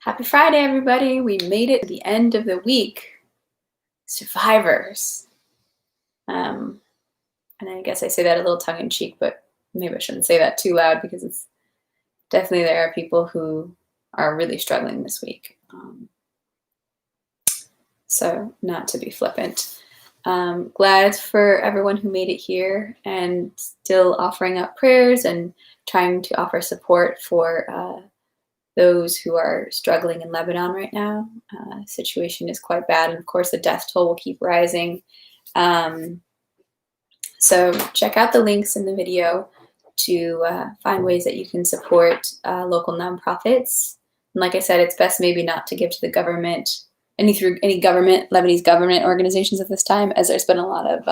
Happy Friday, everybody. We made it to the end of the week. Survivors. And I guess I say that a little tongue-in-cheek, but maybe I shouldn't say that too loud because it's definitely there are people who are really struggling this week. So not to be flippant. Glad for everyone who made it here and still offering up prayers and trying to offer support for those who are struggling in Lebanon right now. Situation is quite bad, and of course the death toll will keep rising. So check out the links in the video to find ways that you can support local nonprofits. And like I said, it's best maybe not to give to the government, any government, Lebanese government organizations at this time, as there's been a lot of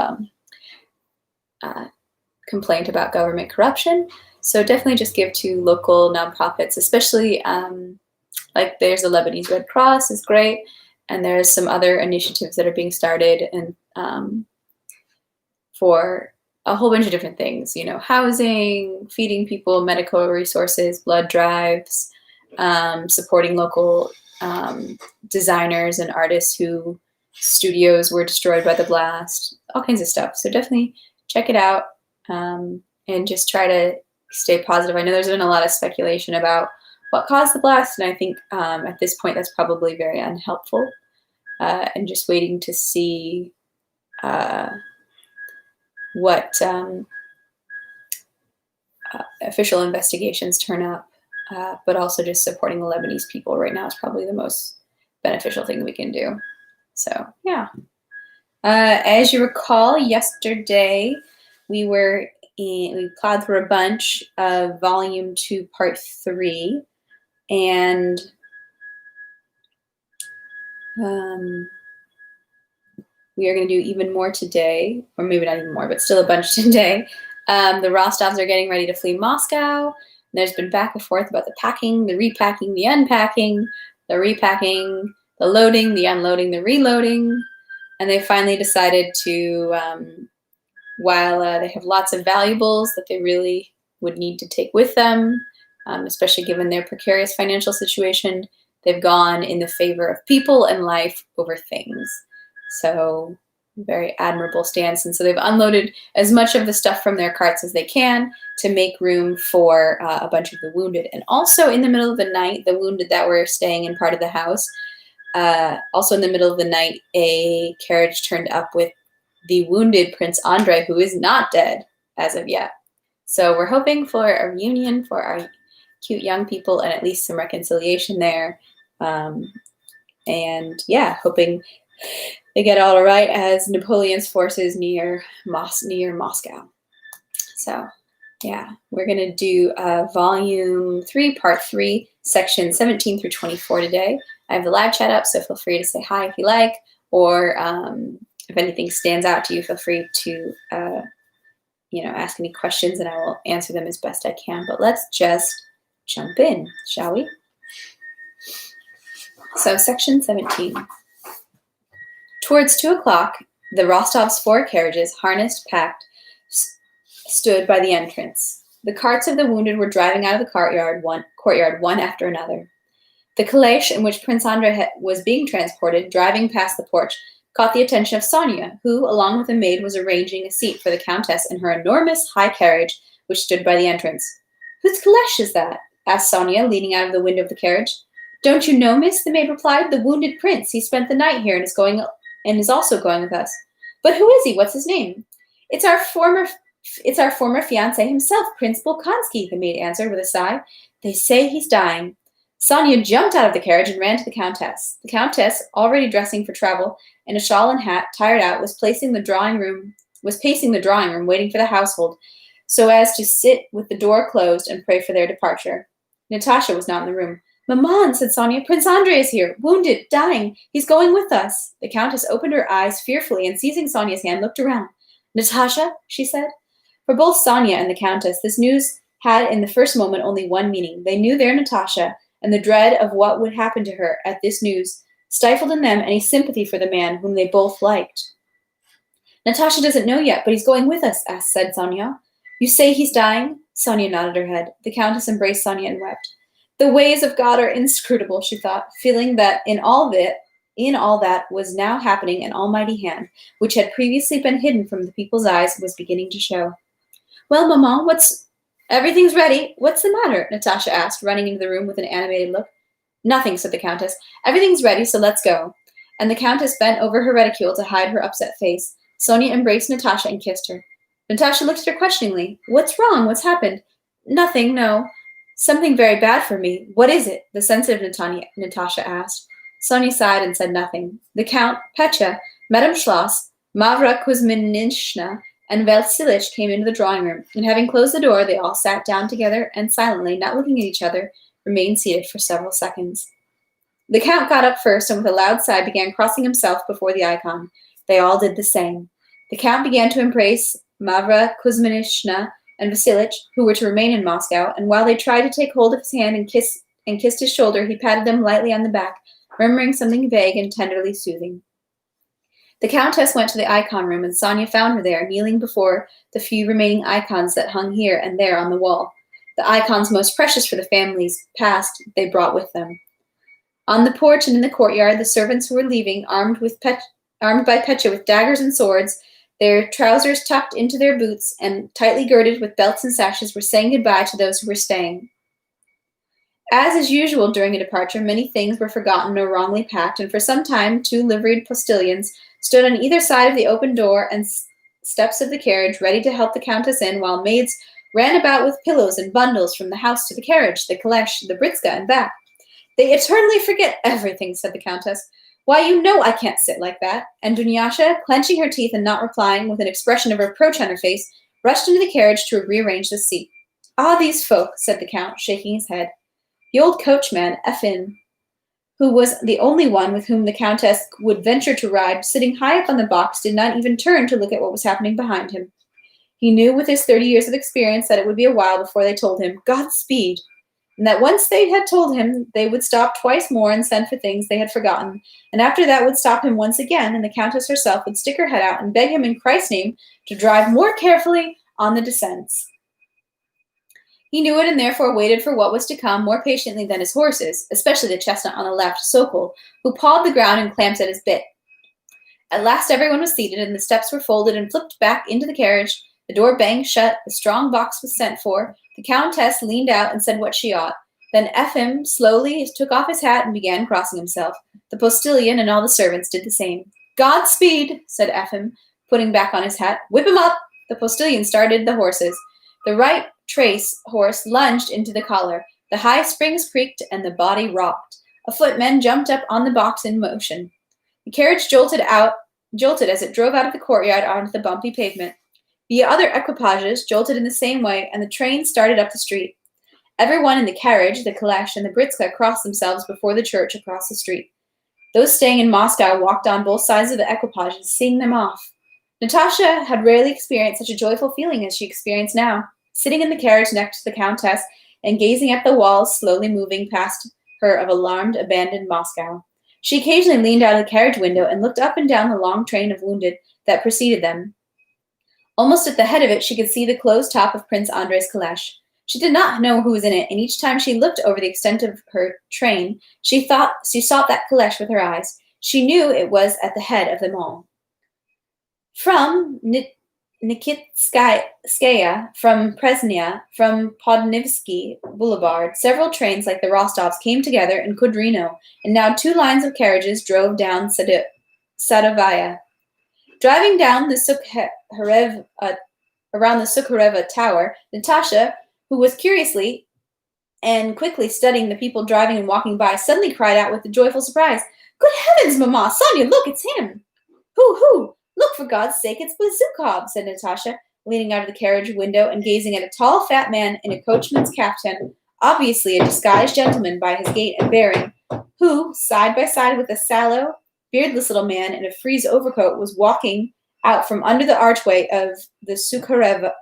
complaint about government corruption. So definitely just give to local nonprofits, especially like there's a Lebanese Red Cross is great, and there's some other initiatives that are being started and for a whole bunch of different things, housing, feeding people, medical resources, blood drives, supporting local designers and artists whose studios were destroyed by the blast, all kinds of stuff. So definitely check it out and just try to stay positive. I know there's been a lot of speculation about what caused the blast, and I think at this point that's probably very unhelpful, and just waiting to see what official investigations turn up, but also just supporting the Lebanese people right now is probably the most beneficial thing we can do. So yeah. As you recall, yesterday we plowed through a bunch of Volume 2, Part 3, and we are going to do even more today, or maybe not even more, but still a bunch today. The Rostovs are getting ready to flee Moscow. There's been back and forth about the packing, the repacking, the unpacking, the repacking, the loading, the unloading, the reloading, and they finally decided to, while they have lots of valuables that they really would need to take with them, especially given their precarious financial situation, they've gone in the favor of people and life over things. So very admirable stance. And so they've unloaded as much of the stuff from their carts as they can to make room for a bunch of the wounded. And also in the middle of the night, the wounded that were staying in part of the house, also in the middle of the night, a carriage turned up with the wounded Prince Andrei, who is not dead as of yet. So we're hoping for a reunion for our cute young people and at least some reconciliation there. And yeah, hoping they get all right as Napoleon's forces near Moscow. So yeah, we're going to do Volume 3, Part 3, Section 17 through 24 today. I have the live chat up, so feel free to say hi if you like, or if anything stands out to you, feel free to ask any questions and I will answer them as best I can. But let's just jump in, shall we? So Section 17. Towards 2 o'clock, the Rostovs' 4 carriages, harnessed, packed, stood by the entrance. The carts of the wounded were driving out of the courtyard one after another. The calèche in which Prince Andrei was being transported, driving past the porch, caught the attention of Sonia, who, along with a maid, was arranging a seat for the Countess in her enormous high carriage, which stood by the entrance. "Whose calèche is that?" asked Sonia, leaning out of the window of the carriage. "Don't you know, miss?" the maid replied. "The wounded prince. He spent the night here and is also going with us." "But who is he? What's his name?" It's our former fiancé himself, Prince Bolkonsky," the maid answered with a sigh. "They say he's dying." Sonia jumped out of the carriage and ran to the Countess. The Countess, already dressing for travel, in a shawl and hat, tired out, was pacing the drawing room, waiting for the household, so as to sit with the door closed and pray for their departure. Natasha was not in the room. "Maman," said Sonia, "Prince Andrei is here, wounded, dying. He's going with us." The Countess opened her eyes fearfully and, seizing Sonia's hand, looked around. "Natasha," she said. For both Sonia and the Countess, this news had in the first moment only one meaning. They knew their Natasha, and the dread of what would happen to her at this news stifled in them any sympathy for the man whom they both liked. "Natasha doesn't know yet, but he's going with us," said Sonia. "You say he's dying?" Sonia nodded her head. The Countess embraced Sonia and wept. The ways of God are inscrutable, she thought, feeling that in all that was now happening an almighty hand, which had previously been hidden from the people's eyes, was beginning to show. Well, Maman, everything's ready. What's the matter? Natasha asked, running into the room with an animated look. Nothing, said the Countess. Everything's ready, so let's go. And the Countess bent over her reticule to hide her upset face. Sonia embraced Natasha and kissed her. Natasha looked at her questioningly. What's wrong? What's happened? Nothing, no. Something very bad for me. What is it? The sensitive Natasha asked. Sonia sighed and said nothing. The Count, Petya, Madame Schloss, Mavra Kuzminishna, and Vasilich came into the drawing room, and having closed the door, they all sat down together and silently, not looking at each other, remained seated for several seconds. The Count got up first and with a loud sigh began crossing himself before the icon. They all did the same. The Count began to embrace Mavra Kuzminishna and Vasilich, who were to remain in Moscow, and while they tried to take hold of his hand and kissed his shoulder, he patted them lightly on the back, murmuring something vague and tenderly soothing. The Countess went to the icon room, and Sonia found her there, kneeling before the few remaining icons that hung here and there on the wall. The icons most precious for the family's past they brought with them. On the porch and in the courtyard, the servants who were leaving, armed by Petya with daggers and swords, their trousers tucked into their boots and tightly girded with belts and sashes, were saying goodbye to those who were staying. As is usual during a departure, many things were forgotten or wrongly packed, and for some time 2 liveried postilions stood on either side of the open door and steps of the carriage, ready to help the Countess in, while maids ran about with pillows and bundles from the house to the carriage, the caleche, the britska, and back. They eternally forget everything, said the Countess. Why, you know I can't sit like that. And Dunyasha, clenching her teeth and not replying, with an expression of reproach on her face, rushed into the carriage to rearrange the seat. Ah, these folk, said the Count, shaking his head. The old coachman, Efim, who was the only one with whom the Countess would venture to ride, sitting high up on the box, did not even turn to look at what was happening behind him. He knew with his 30 years of experience that it would be a while before they told him, Godspeed, and that once they had told him, they would stop twice more and send for things they had forgotten, and after that would stop him once again, and the Countess herself would stick her head out and beg him in Christ's name to drive more carefully on the descents. He knew it and therefore waited for what was to come more patiently than his horses, especially the chestnut on the left, Sokol, who pawed the ground and clamped at his bit. At last everyone was seated, and the steps were folded and flipped back into the carriage. The door banged shut, the strong box was sent for, the Countess leaned out and said what she ought. Then Efim slowly took off his hat and began crossing himself. The postilion and all the servants did the same. Godspeed, said Efim, putting back on his hat. Whip him up! The postilion started the horses. The right trace horse lunged into the collar. The high springs creaked and the body rocked. A footman jumped up on the box in motion. The carriage jolted as it drove out of the courtyard onto the bumpy pavement. The other equipages jolted in the same way, and the train started up the street. Everyone in the carriage, the caleche, and the britska crossed themselves before the church across the street. Those staying in Moscow walked on both sides of the equipages, seeing them off. Natasha had rarely experienced such a joyful feeling as she experienced now, sitting in the carriage next to the Countess and gazing at the walls slowly moving past her of alarmed, abandoned Moscow. She occasionally leaned out of the carriage window and looked up and down the long train of wounded that preceded them. Almost at the head of it, she could see the closed top of Prince Andrei's caleche. She did not know who was in it, and each time she looked over the extent of her train, she sought that caleche with her eyes. She knew it was at the head of them all. From Nikitskaya, from Presnya, from Podnivsky Boulevard, several trains like the Rostovs came together in Kudrino, and now 2 lines of carriages drove down Sadovaya. Driving down around the Sukhareva Tower, Natasha, who was curiously and quickly studying the people driving and walking by, suddenly cried out with a joyful surprise, Good heavens, Mamma! Sonia, look, it's him! Who? Look, for God's sake, it's Bazukov, said Natasha, leaning out of the carriage window and gazing at a tall, fat man in a coachman's caftan, obviously a disguised gentleman by his gait and bearing, who, side by side with a sallow, beardless little man in a frieze overcoat, was walking out from under the archway of the Sukhareva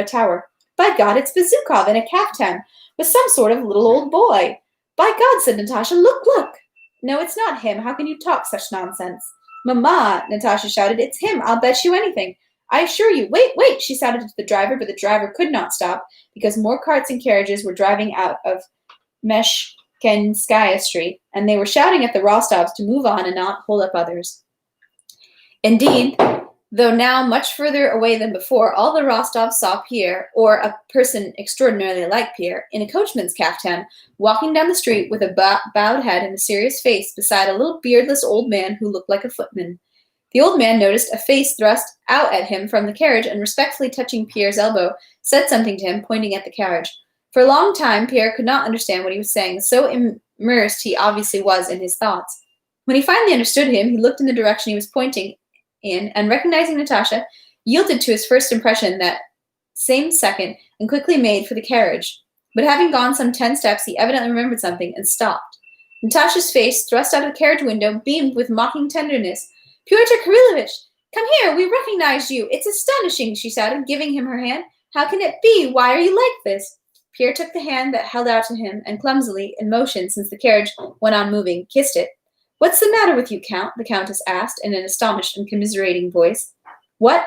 Tower. By God, it's Bazukov in a kaftan, with some sort of little old boy. By God, said Natasha, look! No, it's not him. How can you talk such nonsense? Mamma, Natasha shouted, it's him. I'll bet you anything. I assure you. Wait, she shouted to the driver, but the driver could not stop, because more carts and carriages were driving out of Meshkenskaya Street, and they were shouting at the Rostovs to move on and not hold up others. Indeed, though now much further away than before, all the Rostovs saw Pierre, or a person extraordinarily like Pierre, in a coachman's caftan, walking down the street with a bowed head and a serious face beside a little beardless old man who looked like a footman. The old man noticed a face thrust out at him from the carriage and, respectfully touching Pierre's elbow, said something to him, pointing at the carriage. For a long time, Pierre could not understand what he was saying, so immersed he obviously was in his thoughts. When he finally understood him, he looked in the direction he was pointing in, and recognizing Natasha, yielded to his first impression that same second and quickly made for the carriage. But having gone some 10 steps, he evidently remembered something and stopped. Natasha's face, thrust out of the carriage window, beamed with mocking tenderness. "Pyotr Kirillovich, come here, we recognize you. It's astonishing," she shouted, giving him her hand. "How can it be? Why are you like this?" Pierre took the hand that held out to him and clumsily, in motion since the carriage went on moving, kissed it. "What's the matter with you, Count?" the Countess asked in an astonished and commiserating voice. What?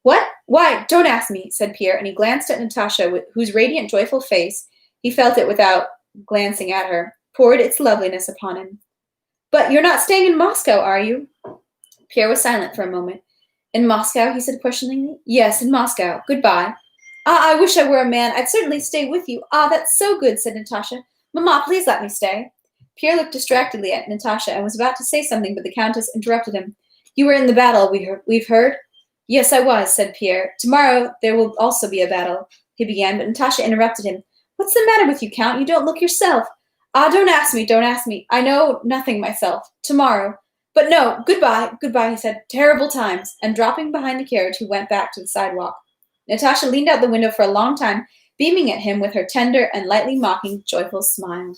Why, don't ask me," said Pierre, and he glanced at Natasha, whose radiant, joyful face, he felt it without glancing at her, poured its loveliness upon him. "But you're not staying in Moscow, are you?" Pierre was silent for a moment. "In Moscow?" he said questioningly. "Yes, in Moscow. Goodbye." "Ah, I wish I were a man. I'd certainly stay with you." "Ah, that's so good," said Natasha. "Mamma, please let me stay." Pierre looked distractedly at Natasha and was about to say something, but the Countess interrupted him. "You were in the battle, we've heard?" "Yes, I was," said Pierre. "Tomorrow there will also be a battle," he began, but Natasha interrupted him. "What's the matter with you, Count? You don't look yourself." "Ah, don't ask me. I know nothing myself. Tomorrow. But no, goodbye, he said. "Terrible times." And dropping behind the carriage, he went back to the sidewalk. Natasha leaned out the window for a long time, beaming at him with her tender and lightly mocking, joyful smile.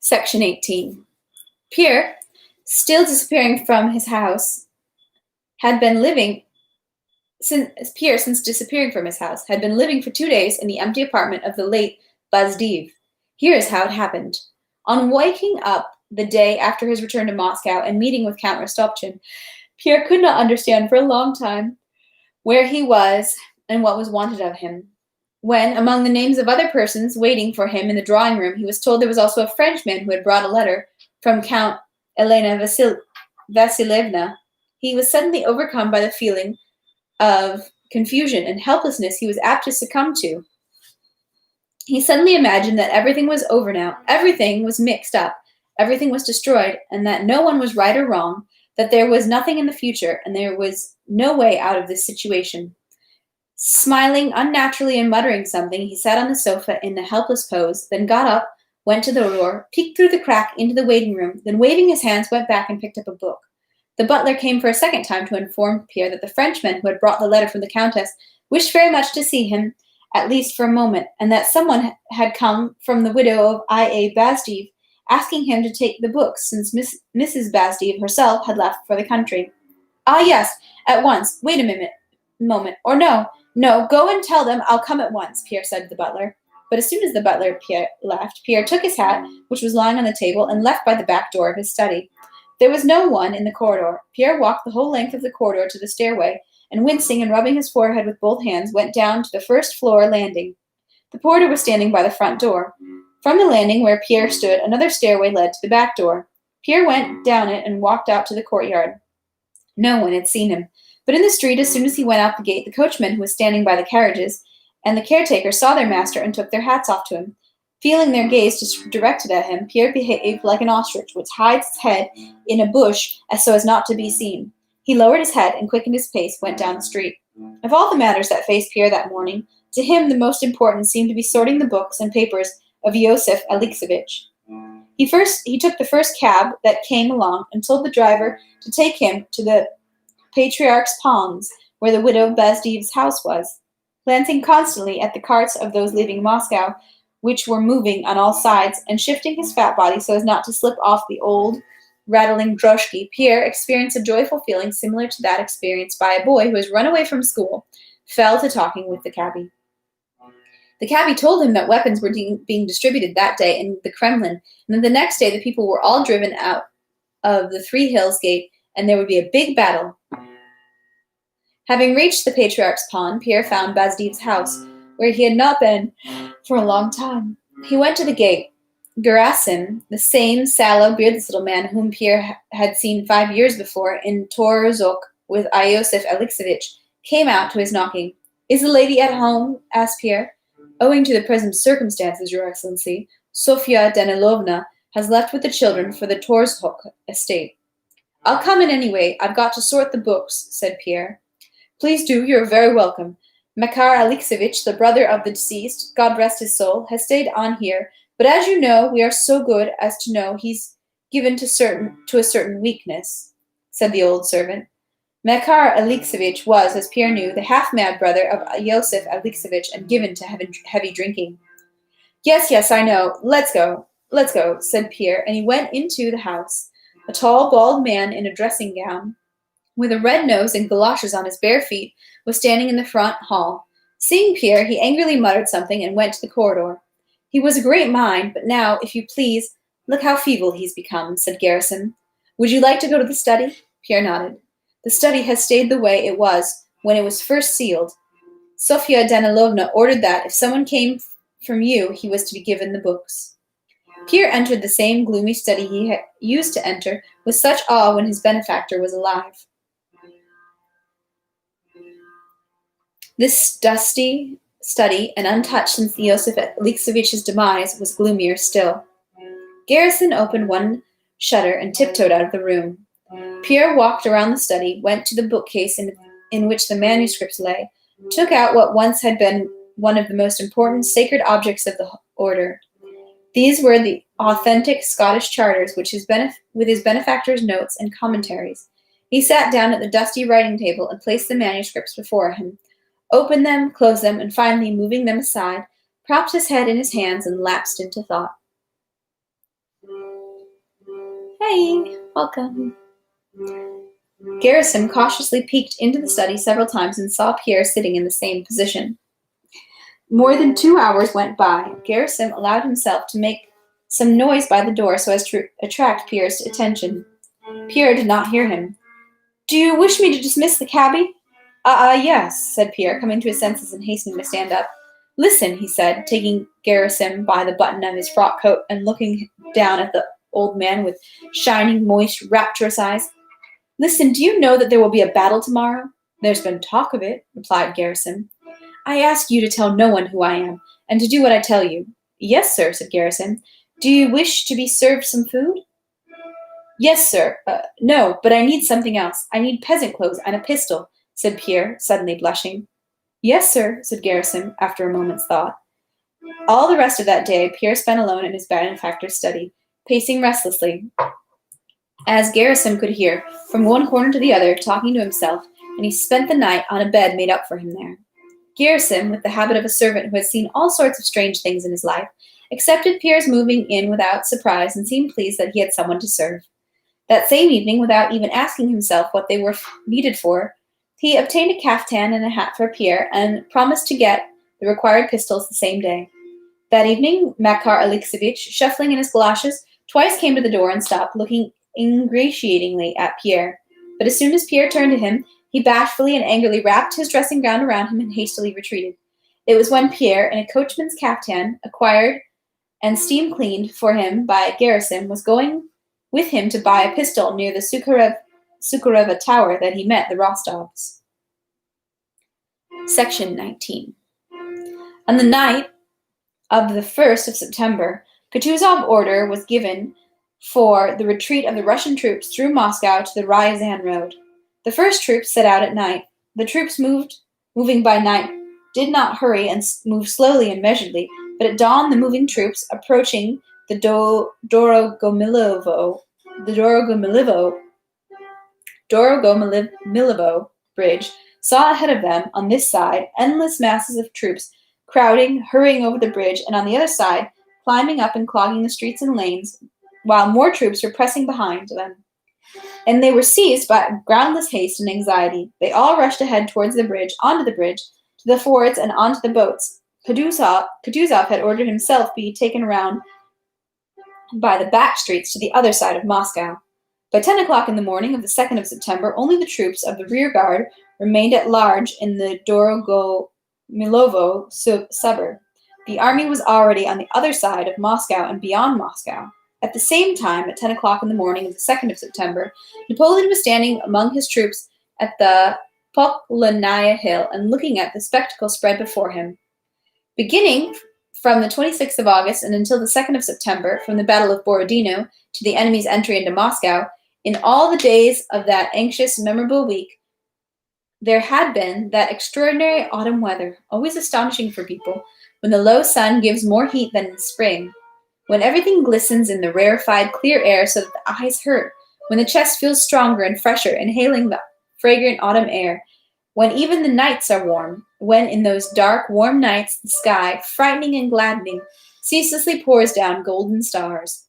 Section 18. Pierre, still disappearing from his house, had been living since disappearing from his house, had been living for 2 days in the empty apartment of the late Bazdiv. Here is how it happened. On waking up the day after his return to Moscow and meeting with Count Rostopchin, Pierre could not understand for a long time where he was and what was wanted of him. When, among the names of other persons waiting for him in the drawing room, he was told there was also a Frenchman who had brought a letter from Count Elena Vasilievna, he was suddenly overcome by the feeling of confusion and helplessness he was apt to succumb to. He suddenly imagined that everything was over now, everything was mixed up, everything was destroyed, and that no one was right or wrong, that there was nothing in the future, and there was no way out of this situation. Smiling unnaturally and muttering something, he sat on the sofa in a helpless pose, then got up, went to the door, peeked through the crack into the waiting room, then waving his hands went back and picked up a book. The butler came for a second time to inform Pierre that the Frenchman who had brought the letter from the Countess wished very much to see him, at least for a moment, and that someone had come from the widow of I.A. Bazdiv, asking him to take the books, since Mrs. Bazdiv herself had left for the country. "Ah, yes, at once. Wait a moment. Or no, go and tell them I'll come at once," Pierre said to the butler. But as soon as the butler left, Pierre took his hat, which was lying on the table, and left by the back door of his study. There was no one in the corridor. Pierre walked the whole length of the corridor to the stairway, and wincing and rubbing his forehead with both hands, went down to the first floor landing. The porter was standing by the front door. From the landing where Pierre stood, another stairway led to the back door. Pierre went down it and walked out to the courtyard. No one had seen him. But in the street, as soon as he went out the gate, the coachman who was standing by the carriages and the caretaker saw their master and took their hats off to him. Feeling their gaze directed at him, Pierre behaved like an ostrich which hides its head in a bush so as not to be seen. He lowered his head and quickened his pace, went down the street. Of all the matters that faced Pierre that morning, to him the most important seemed to be sorting the books and papers of Yosef Alexeyevich. He took the first cab that came along and told the driver to take him to the Patriarch's Palms, where the widow Bazdiv's house was. Glancing constantly at the carts of those leaving Moscow, which were moving on all sides, and shifting his fat body so as not to slip off the old, rattling droshky, Pierre experienced a joyful feeling similar to that experienced by a boy who has run away from school, fell to talking with the cabbie. The cabbie told him that weapons were being distributed that day in the Kremlin, and that the next day the people were all driven out of the Three Hills gate, and there would be a big battle. Having reached the Patriarch's Pond, Pierre found Bazdiv's house, where he had not been for a long time. He went to the gate. Gerasim, the same sallow, beardless little man whom Pierre had seen 5 years before in Torzok with Iosif Alexeyevich, came out to his knocking. "Is the lady at home?" asked Pierre. "Owing to the present circumstances, Your Excellency, Sofia Danilovna has left with the children for the Torzhok estate." "I'll come in anyway. I've got to sort the books," said Pierre. "Please do. You're very welcome. Makar Alexeyevich, the brother of the deceased, God rest his soul, has stayed on here, but as you know, we are so good as to know he's given to a certain weakness," said the old servant. Makar Alexeyevich was, as Pierre knew, the half-mad brother of Yosef Alexeyevich and given to heavy drinking. Yes, I know. Let's go, said Pierre, and he went into the house. A tall, bald man in a dressing gown, with a red nose and galoshes on his bare feet, was standing in the front hall. Seeing Pierre, he angrily muttered something and went to the corridor. "He was a great mind, but now, if you please, look how feeble he's become," said Garrison. "Would you like to go to the study?" Pierre nodded. "The study has stayed the way it was when it was first sealed. Sofia Danilovna ordered that if someone came from you, he was to be given the books." Pierre entered the same gloomy study he had used to enter with such awe when his benefactor was alive. This dusty study, and untouched since Yosef Alexeyevich's demise, was gloomier still. Garrison opened one shutter and tiptoed out of the room. Pierre walked around the study, went to the bookcase in which the manuscripts lay, took out what once had been one of the most important sacred objects of the order. These were the authentic Scottish charters, with his benefactor's notes and commentaries. He sat down at the dusty writing table and placed the manuscripts before him, opened them, closed them, and finally, moving them aside, propped his head in his hands and lapsed into thought. Hey, welcome. Garrison cautiously peeked into the study several times and saw Pierre sitting in the same position. More than 2 hours went by. Garrison allowed himself to make some noise by the door so as to attract Pierre's attention. Pierre did not hear him. "Do you wish me to dismiss the cabby?" Yes, said Pierre, coming to his senses and hastening to stand up. "Listen," he said, taking Garrison by the button of his frock coat and looking down at the old man with shining, moist, rapturous eyes. "Listen, do you know that there will be a battle tomorrow?" "There's been talk of it," replied Garrison. "I ask you to tell no one who I am, and to do what I tell you." "Yes, sir," said Garrison. "Do you wish to be served some food?" "Yes, sir. No, but I need something else. I need peasant clothes and a pistol," said Pierre, suddenly blushing. "Yes, sir," said Garrison, after a moment's thought. All the rest of that day, Pierre spent alone in his benefactor's study, pacing restlessly, as Garrison could hear, from one corner to the other, talking to himself, and he spent the night on a bed made up for him there. Garrison, with the habit of a servant who had seen all sorts of strange things in his life, accepted Pierre's moving in without surprise and seemed pleased that he had someone to serve. That same evening, without even asking himself what they were needed for, he obtained a caftan and a hat for Pierre and promised to get the required pistols the same day. That evening, Makar Alexeyevich, shuffling in his galoshes, twice came to the door and stopped, looking ingratiatingly at Pierre. But as soon as Pierre turned to him, he bashfully and angrily wrapped his dressing gown around him and hastily retreated. It was when Pierre, in a coachman's caftan, acquired and steam-cleaned for him by Garrison, was going with him to buy a pistol near the Sukhareva Tower that he met the Rostovs. Section 19. On the night of the 1st of September, Kutuzov order was given for the retreat of the Russian troops through Moscow to the Ryazan road. The first troops set out at night. The troops moving by night did not hurry and moved slowly and measuredly, but at dawn the moving troops, approaching the Dorogomilivo bridge, saw ahead of them, on this side, endless masses of troops crowding, hurrying over the bridge, and on the other side, climbing up and clogging the streets and lanes, while more troops were pressing behind them. And they were seized by groundless haste and anxiety. They all rushed ahead towards the bridge, onto the bridge, to the fords, and onto the boats. Kutuzov had ordered himself be taken around by the back streets to the other side of Moscow. By 10 o'clock in the morning of the 2nd of September, only the troops of the rear guard remained at large in the Milovo suburb. The army was already on the other side of Moscow and beyond Moscow. At the same time, at 10 o'clock in the morning of the 2nd of September, Napoleon was standing among his troops at the Poklonaya Hill and looking at the spectacle spread before him. Beginning from the 26th of August and until the 2nd of September, from the Battle of Borodino to the enemy's entry into Moscow, in all the days of that anxious, memorable week, there had been that extraordinary autumn weather, always astonishing for people, when the low sun gives more heat than in spring, when everything glistens in the rarefied, clear air so that the eyes hurt, when the chest feels stronger and fresher, inhaling the fragrant autumn air, when even the nights are warm, when in those dark, warm nights the sky, frightening and gladdening, ceaselessly pours down golden stars.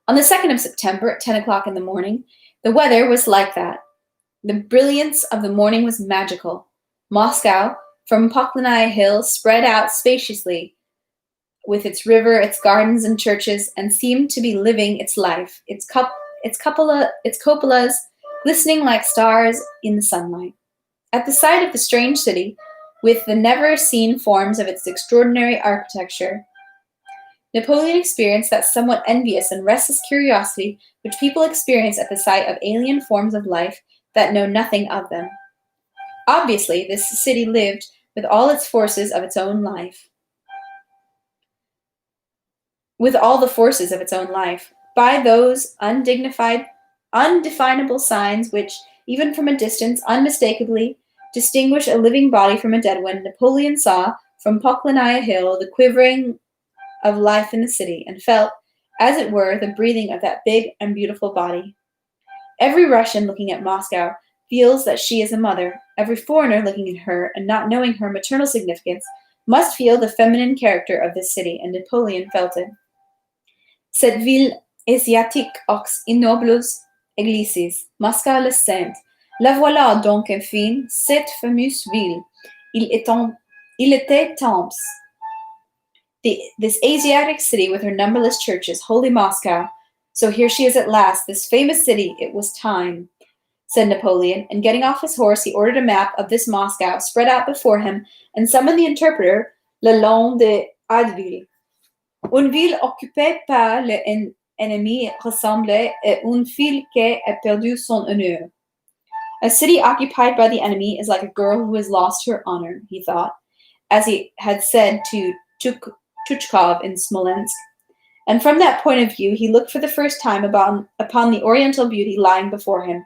On the 2nd of September, at 10 o'clock in the morning, the weather was like that. The brilliance of the morning was magical. Moscow, from Poklonaya Hill, spread out spaciously, with its river, its gardens and churches, and seemed to be living its life, its cupolas glistening like stars in the sunlight. At the sight of the strange city, with the never-seen forms of its extraordinary architecture, Napoleon experienced that somewhat envious and restless curiosity which people experience at the sight of alien forms of life that know nothing of them. Obviously, this city lived with all its forces of its own life. With all the forces of its own life, by those undefinable signs which, even from a distance, unmistakably distinguish a living body from a dead one, Napoleon saw from Poklonaya Hill the quivering of life in the city, and felt, as it were, the breathing of that big and beautiful body. Every Russian looking at Moscow feels that she is a mother. Every foreigner looking at her and not knowing her maternal significance must feel the feminine character of this city, and Napoleon felt it. Cette ville asiatique aux innobles églises, Moscow le sainte. La voilà donc enfin, cette fameuse ville. Il était temps. This Asiatic city with her numberless churches, holy Moscow. So here she is at last, this famous city. It was time, said Napoleon, and getting off his horse, he ordered a map of this Moscow spread out before him and summoned the interpreter le long de Adville. Une ville occupée par l'ennemi ressemblait à une fille qui a perdu son honneur. A city occupied by the enemy is like a girl who has lost her honor, he thought, as he had said to Tuchkov in Smolensk. And from that point of view, he looked for the first time upon the oriental beauty lying before him.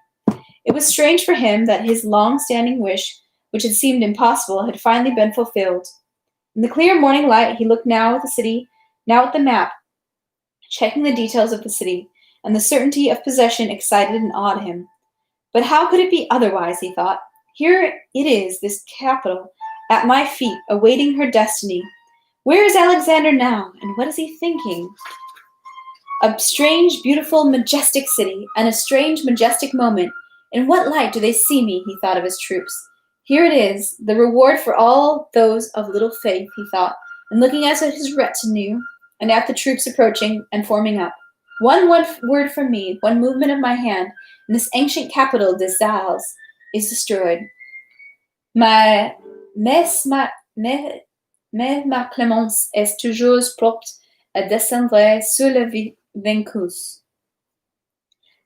It was strange for him that his long-standing wish, which had seemed impossible, had finally been fulfilled. In the clear morning light, he looked now at the city, now at the map, checking the details of the city, and the certainty of possession excited and awed him. But how could it be otherwise, he thought. Here it is, this capital, at my feet, awaiting her destiny. Where is Alexander now, and what is he thinking? A strange, beautiful, majestic city, and a strange, majestic moment. In what light do they see me, he thought of his troops. Here it is, the reward for all those of little faith, he thought, and looking at his retinue, and at the troops approaching and forming up. One word from me, one movement of my hand, and this ancient capital des Halles is destroyed. Mais ma clémence est toujours propre à descendre sur les vaincus.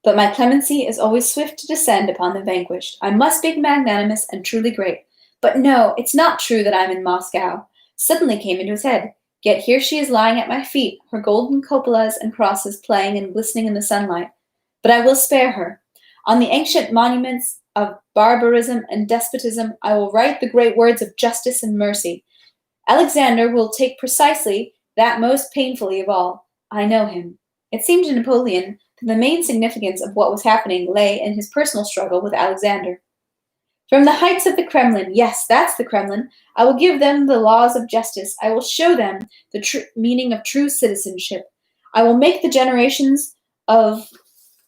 But my clemency is always swift to descend upon the vanquished. I must be magnanimous and truly great. But no, it's not true that I'm in Moscow. Suddenly came into his head. Yet here she is lying at my feet, her golden cupolas and crosses playing and glistening in the sunlight. But I will spare her. On the ancient monuments of barbarism and despotism, I will write the great words of justice and mercy. Alexander will take precisely that most painfully of all. I know him. It seemed to Napoleon that the main significance of what was happening lay in his personal struggle with Alexander. From the heights of the Kremlin, yes, that's the Kremlin, I will give them the laws of justice. I will show them the meaning of true citizenship. I will make the generations of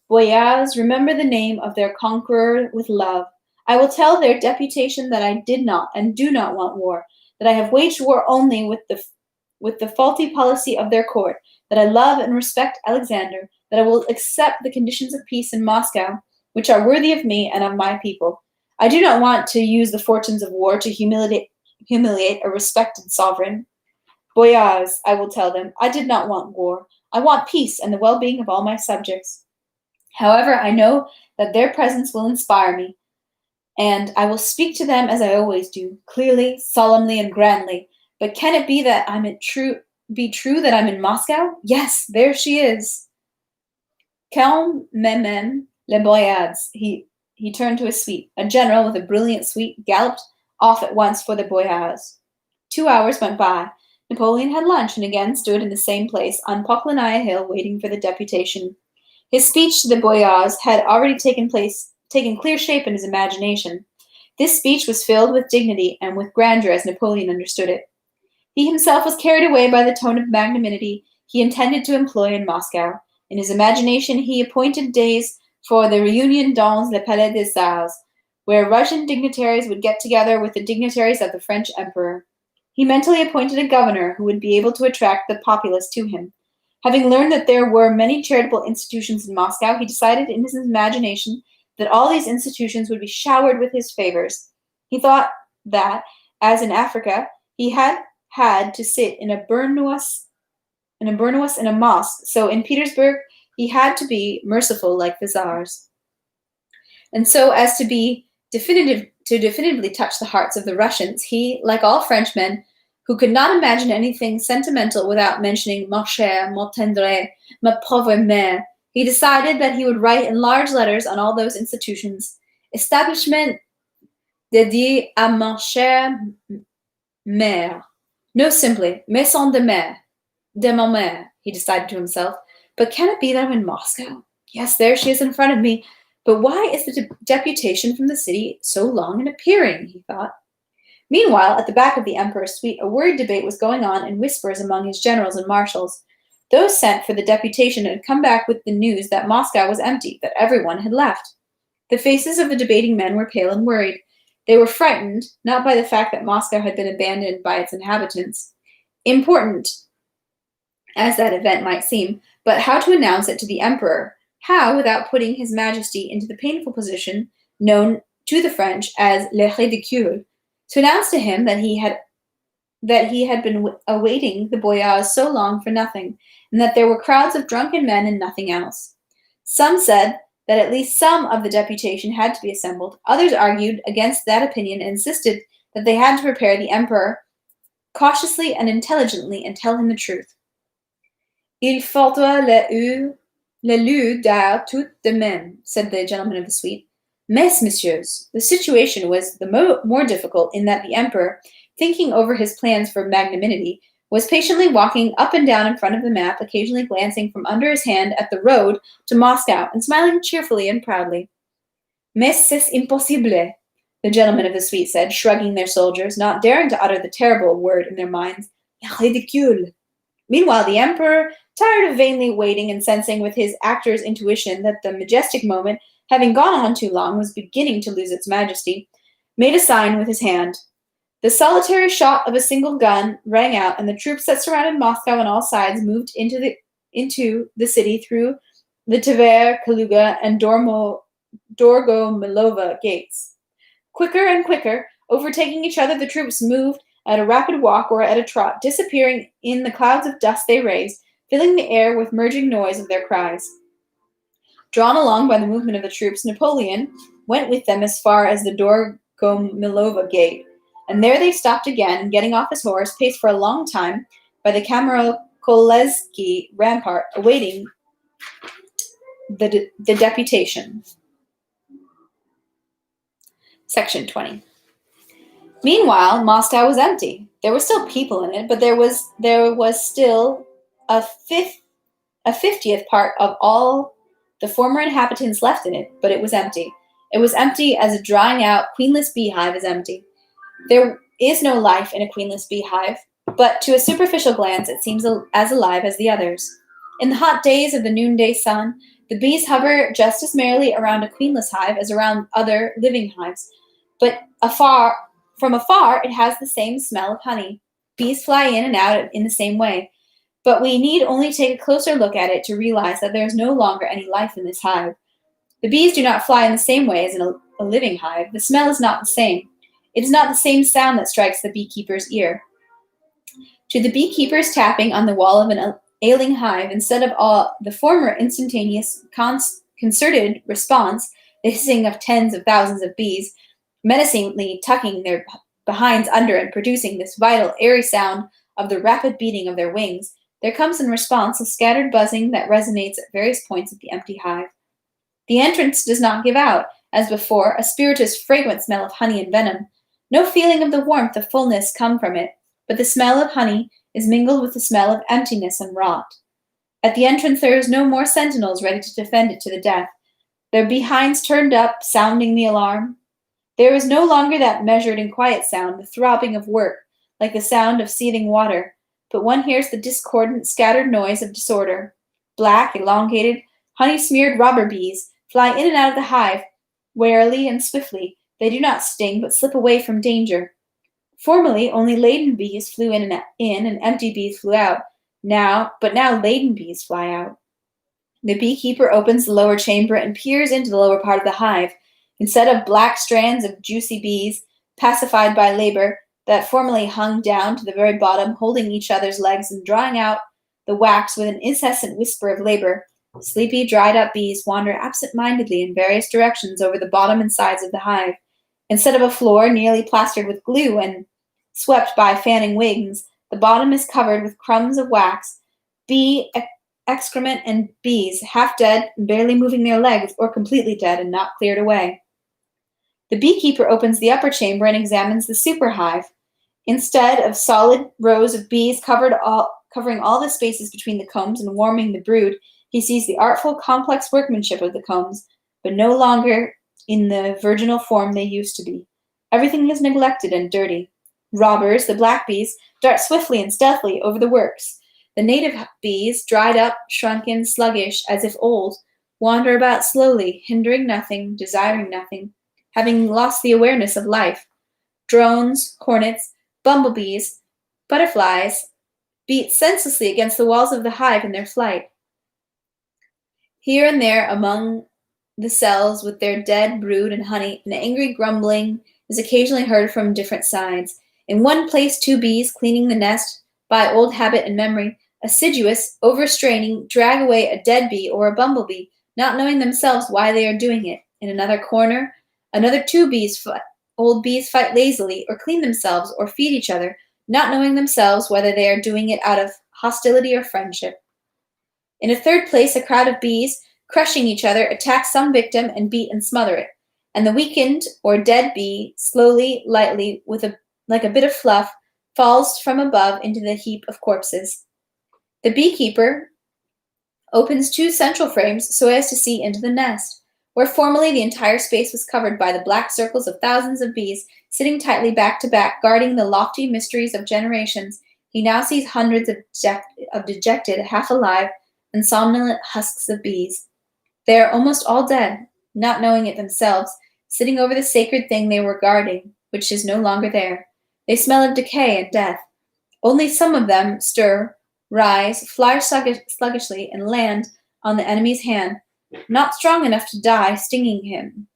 boyars remember the name of their conqueror with love. I will tell their deputation that I did not and do not want war, that I have waged war only with the faulty policy of their court, that I love and respect Alexander, that I will accept the conditions of peace in Moscow, which are worthy of me and of my people. I do not want to use the fortunes of war to humiliate humiliate a respected sovereign. Boyars, I will tell them, I did not want war. I want peace and the well-being of all my subjects. However, I know that their presence will inspire me, and I will speak to them as I always do, clearly, solemnly, and grandly. But can it be that true that I'm in Moscow? Yes, there she is. Quand même les boyards. He turned to his suite. A general with a brilliant suite galloped off at once for the boyards. 2 hours went by. Napoleon had lunch and again stood in the same place on Poklonaya Hill waiting for the deputation. His speech to the boyars had already taken clear shape in his imagination. This speech was filled with dignity and with grandeur as Napoleon understood it. He himself was carried away by the tone of magnanimity he intended to employ in Moscow. In his imagination, he appointed days for the reunion dans le Palais des Arts, where Russian dignitaries would get together with the dignitaries of the French emperor. He mentally appointed a governor who would be able to attract the populace to him. Having learned that there were many charitable institutions in Moscow, he decided in his imagination that all these institutions would be showered with his favors. He thought that, as in Africa, he had to sit in a burnous in a mosque, so in Petersburg he had to be merciful like the Tsars. And so as to definitively touch the hearts of the Russians, he, like all Frenchmen, who could not imagine anything sentimental without mentioning ma chère, mon tendre, ma pauvre mère, he decided that he would write in large letters on all those institutions, Establishment dédié à ma chère mère. No, simply, Maison de mère, de ma mère, he decided to himself. But can it be that I'm in Moscow? Yes, there she is in front of me. But why is the deputation from the city so long in appearing? He thought. Meanwhile, at the back of the emperor's suite, a worried debate was going on in whispers among his generals and marshals. Those sent for the deputation had come back with the news that Moscow was empty, that everyone had left. The faces of the debating men were pale and worried. They were frightened, not by the fact that Moscow had been abandoned by its inhabitants, important as that event might seem, but how to announce it to the emperor, how, without putting his majesty into the painful position known to the French as le ridicule, to announce to him that he had been awaiting the boyars so long for nothing, and that there were crowds of drunken men and nothing else. Some said that at least some of the deputation had to be assembled. Others argued against that opinion and insisted that they had to prepare the emperor cautiously and intelligently and tell him the truth. Il faudra le lui dire tout de même, said the gentleman of the suite. Mais, messieurs, the situation was the more difficult in that the emperor, thinking over his plans for magnanimity, was patiently walking up and down in front of the map, occasionally glancing from under his hand at the road to Moscow and smiling cheerfully and proudly. Mais c'est impossible, the gentlemen of the suite said, shrugging their soldiers, not daring to utter the terrible word in their minds, ridicule. Meanwhile, the emperor, tired of vainly waiting and sensing with his actor's intuition that the majestic moment, having gone on too long, was beginning to lose its majesty, made a sign with his hand. The solitary shot of a single gun rang out, and the troops that surrounded Moscow on all sides moved into the city through the Tver, Kaluga, and Dorgomilova gates. Quicker and quicker, overtaking each other, the troops moved at a rapid walk or at a trot, disappearing in the clouds of dust they raised, filling the air with merging noise of their cries. Drawn along by the movement of the troops, Napoleon went with them as far as the Dorgomilova gate, and there they stopped again, and getting off his horse, paced for a long time by the Kamarkolesky rampart, awaiting the deputation. Section 20. Meanwhile, Moscow was empty. There were still people in it, but there was still a 50th part of all the former inhabitants left in it, but it was empty. It was empty as a drying out, queenless beehive is empty. There is no life in a queenless beehive, but to a superficial glance it seems as alive as the others. In the hot days of the noonday sun, the bees hover just as merrily around a queenless hive as around other living hives, but from afar it has the same smell of honey. Bees fly in and out in the same way, but we need only take a closer look at it to realize that there is no longer any life in this hive. The bees do not fly in the same way as in a living hive. The smell is not the same. It is not the same sound that strikes the beekeeper's ear. To the beekeeper's tapping on the wall of an ailing hive, instead of all the former instantaneous, concerted response, the hissing of tens of thousands of bees, menacingly tucking their behinds under and producing this vital, airy sound of the rapid beating of their wings, there comes in response a scattered buzzing that resonates at various points of the empty hive. The entrance does not give out, as before, a spirituous, fragrant smell of honey and venom. No feeling of the warmth of fullness come from it, but the smell of honey is mingled with the smell of emptiness and rot. At the entrance there is no more sentinels ready to defend it to the death, their behinds turned up, sounding the alarm. There is no longer that measured and quiet sound, the throbbing of work, like the sound of seething water, but one hears the discordant, scattered noise of disorder. Black, elongated, honey-smeared robber bees fly in and out of the hive, warily and swiftly. They do not sting, but slip away from danger. Formerly, only laden bees flew in and empty bees flew out. Now laden bees fly out. The beekeeper opens the lower chamber and peers into the lower part of the hive. Instead of black strands of juicy bees, pacified by labor, that formerly hung down to the very bottom, holding each other's legs and drawing out the wax with an incessant whisper of labor, sleepy, dried-up bees wander absent-mindedly in various directions over the bottom and sides of the hive. Instead of a floor nearly plastered with glue and swept by fanning wings, the bottom is covered with crumbs of wax, bee excrement, and bees, half dead, barely moving their legs, or completely dead and not cleared away. The beekeeper opens the upper chamber and examines the superhive. Instead of solid rows of bees covering all the spaces between the combs and warming the brood, he sees the artful, complex workmanship of the combs, but no longer in the virginal form they used to be. Everything is neglected and dirty. Robbers, the black bees, dart swiftly and stealthily over the works. The native bees, dried up, shrunken, sluggish, as if old, wander about slowly, hindering nothing, desiring nothing, having lost the awareness of life. Drones, hornets, bumblebees, butterflies beat senselessly against the walls of the hive in their flight. Here and there among the cells with their dead brood and honey, an angry grumbling is occasionally heard from different sides. In one place, two bees, cleaning the nest by old habit and memory, assiduous, overstraining, drag away a dead bee or a bumblebee, not knowing themselves why they are doing it. In another corner, another two old bees fight lazily, or clean themselves, or feed each other, not knowing themselves whether they are doing it out of hostility or friendship. In a third place, a crowd of bees, crushing each other, attack some victim and beat and smother it, and the weakened or dead bee, slowly, lightly, like a bit of fluff, falls from above into the heap of corpses. The beekeeper opens two central frames so as to see into the nest, where formerly the entire space was covered by the black circles of thousands of bees, sitting tightly back to back, guarding the lofty mysteries of generations. He now sees hundreds of dejected, half-alive, and somnolent husks of bees. They are almost all dead, not knowing it themselves, sitting over the sacred thing they were guarding, which is no longer there. They smell of decay and death. Only some of them stir, rise, fly sluggishly, and land on the enemy's hand, not strong enough to die, stinging him.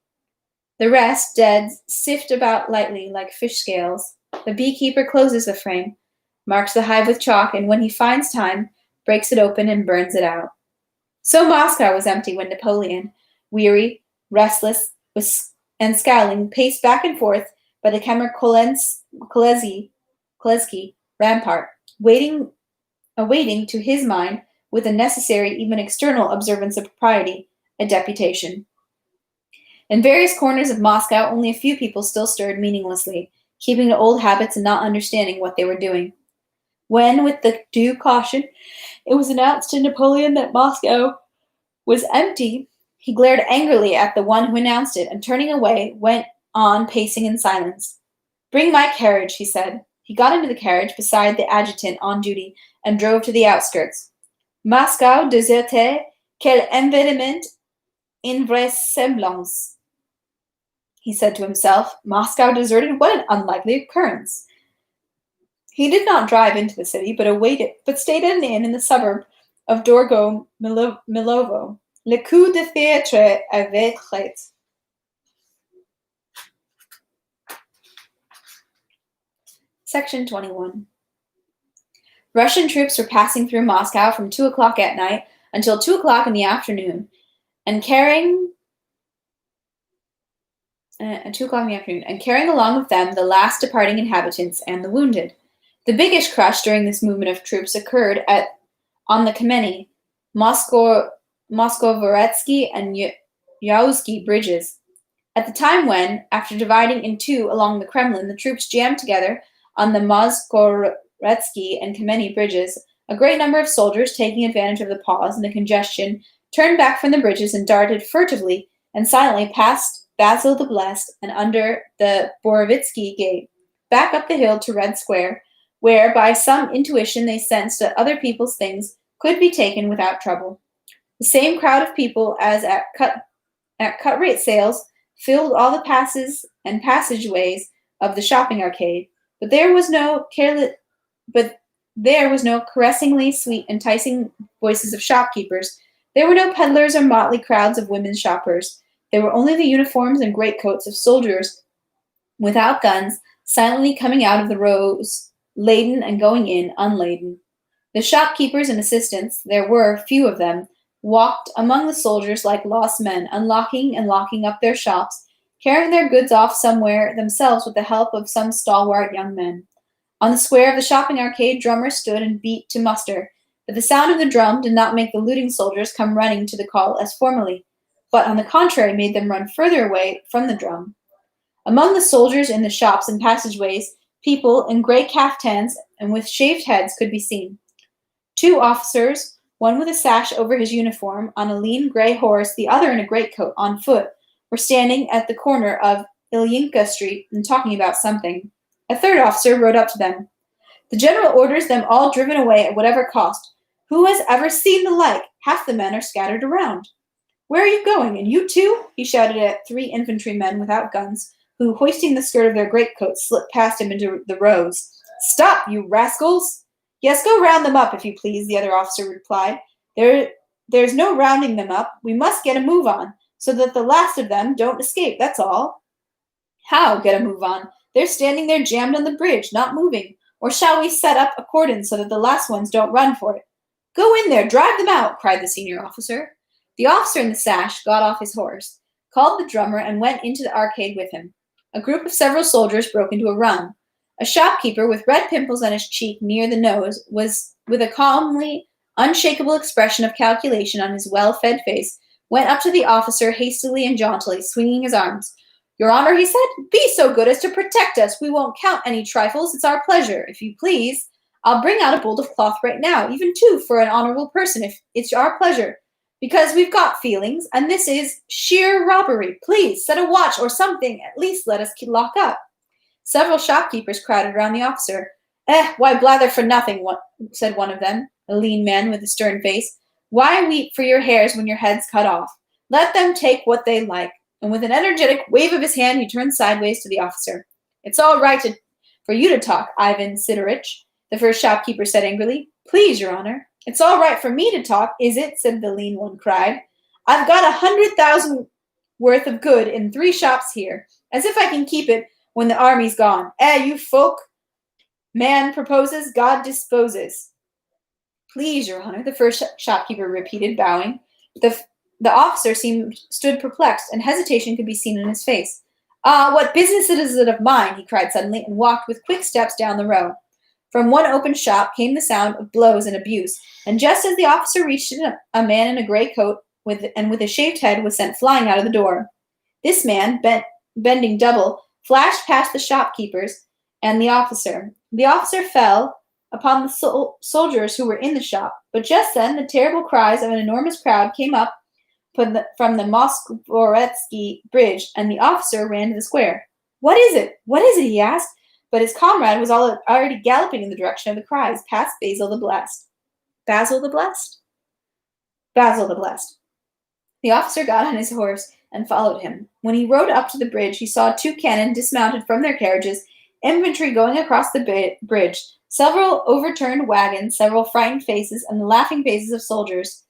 The rest, dead, sift about lightly like fish scales. The beekeeper closes the frame, marks the hive with chalk, and when he finds time, breaks it open and burns it out. So Moscow was empty when Napoleon, weary, restless, and scowling, paced back and forth by the Clemency rampart, awaiting to his mind, with a necessary, even external observance of propriety, a deputation. In various corners of Moscow, only a few people still stirred meaninglessly, keeping to old habits and not understanding what they were doing. When, with the due caution, it was announced to Napoleon that Moscow was empty, he glared angrily at the one who announced it, and turning away, went on pacing in silence. "Bring my carriage," he said. He got into the carriage beside the adjutant on duty and drove to the outskirts. Moscow déserte, quel événement invraisemblance, he said to himself. Moscow deserted? What an unlikely occurrence. He did not drive into the city, but stayed at an inn in the suburb of Dorgo-Milovo. Le coup de théâtre avait traité. Section 21. Russian troops were passing through Moscow from 2 o'clock at night until 2 o'clock in the afternoon, and carrying 2 o'clock in the afternoon, and carrying along with them the last departing inhabitants and the wounded. The biggest crush during this movement of troops occurred on the Clemency, Moscovoretsky, and Yauzki bridges. At the time when, after dividing in two along the Kremlin, the troops jammed together on the Moscovoretsky and Clemency bridges, a great number of soldiers, taking advantage of the pause and the congestion, turned back from the bridges and darted furtively and silently past Basil the Blessed and under the Borovitsky gate, back up the hill to Red Square, where by some intuition they sensed that other people's things could be taken without trouble. The same crowd of people as at cut-rate sales filled all the passes and passageways of the shopping arcade, but there was no caressingly sweet, enticing voices of shopkeepers. There were no peddlers or motley crowds of women shoppers. There were only the uniforms and greatcoats of soldiers without guns, silently coming out of the rows, laden, and going in unladen. The shopkeepers and assistants, there were few of them, walked among the soldiers like lost men, unlocking and locking up their shops, carrying their goods off somewhere themselves with the help of some stalwart young men. On the square of the shopping arcade, drummers stood and beat to muster, but the sound of the drum did not make the looting soldiers come running to the call as formerly, but on the contrary made them run further away from the drum. Among the soldiers in the shops and passageways, people in grey caftans and with shaved heads could be seen. Two officers, one with a sash over his uniform, on a lean grey horse, the other in a greatcoat, on foot, were standing at the corner of Ilyinka Street and talking about something. A third officer rode up to them. The general orders them all driven away at whatever cost. Who has ever seen the like? Half the men are scattered around. Where are you going? And you too? He shouted at 3 infantrymen without guns, who, hoisting the skirt of their greatcoats, slipped past him into the rows. Stop, you rascals! Yes, go round them up, if you please, the other officer replied. There's no rounding them up. We must get a move on, so that the last of them don't escape, that's all. How get a move on? They're standing there jammed on the bridge, not moving. Or shall we set up a cordon so that the last ones don't run for it? Go in there, drive them out, cried the senior officer. The officer in the sash got off his horse, called the drummer, and went into the arcade with him. A group of several soldiers broke into a run. A shopkeeper with red pimples on his cheek near the nose was, with a calmly unshakable expression of calculation on his well-fed face, went up to the officer hastily and jauntily, swinging his arms. Your Honor, he said, be so good as to protect us. We won't count any trifles. It's our pleasure, if you please. I'll bring out a bolt of cloth right now, even two for an honorable person, if it's our pleasure. Because we've got feelings, and this is sheer robbery. Please, set a watch or something. At least let us lock up. Several shopkeepers crowded around the officer. Why blather for nothing, said one of them, a lean man with a stern face. Why weep for your hairs when your head's cut off? Let them take what they like. And with an energetic wave of his hand, he turned sideways to the officer. It's all right for you to talk, Ivan Sidorich, the first shopkeeper said angrily. Please, Your Honor. It's all right for me to talk, is it? Said the lean one, cried. I've got 100,000 worth of good in 3 shops here, as if I can keep it when the army's gone. You folk. Man proposes, God disposes. Please, Your Honor, the first shopkeeper repeated, bowing. The officer stood perplexed, and hesitation could be seen in his face. What business is it of mine? He cried suddenly, and walked with quick steps down the row. From one open shop came the sound of blows and abuse, and just as the officer reached it, a man in a grey coat with a shaved head was sent flying out of the door. This man, bending double, flashed past the shopkeepers and the officer. The officer fell upon the soldiers who were in the shop, but just then the terrible cries of an enormous crowd came up from the Moscovoretsky bridge, and the officer ran to the square. What is it? What is it? He asked. But his comrade was already galloping in the direction of the cries, past Basil the Blessed. Basil the Blessed? Basil the Blessed. The officer got on his horse and followed him. When he rode up to the bridge, he saw 2 cannon dismounted from their carriages, infantry going across the bridge, several overturned wagons, several frightened faces, and the laughing faces of soldiers.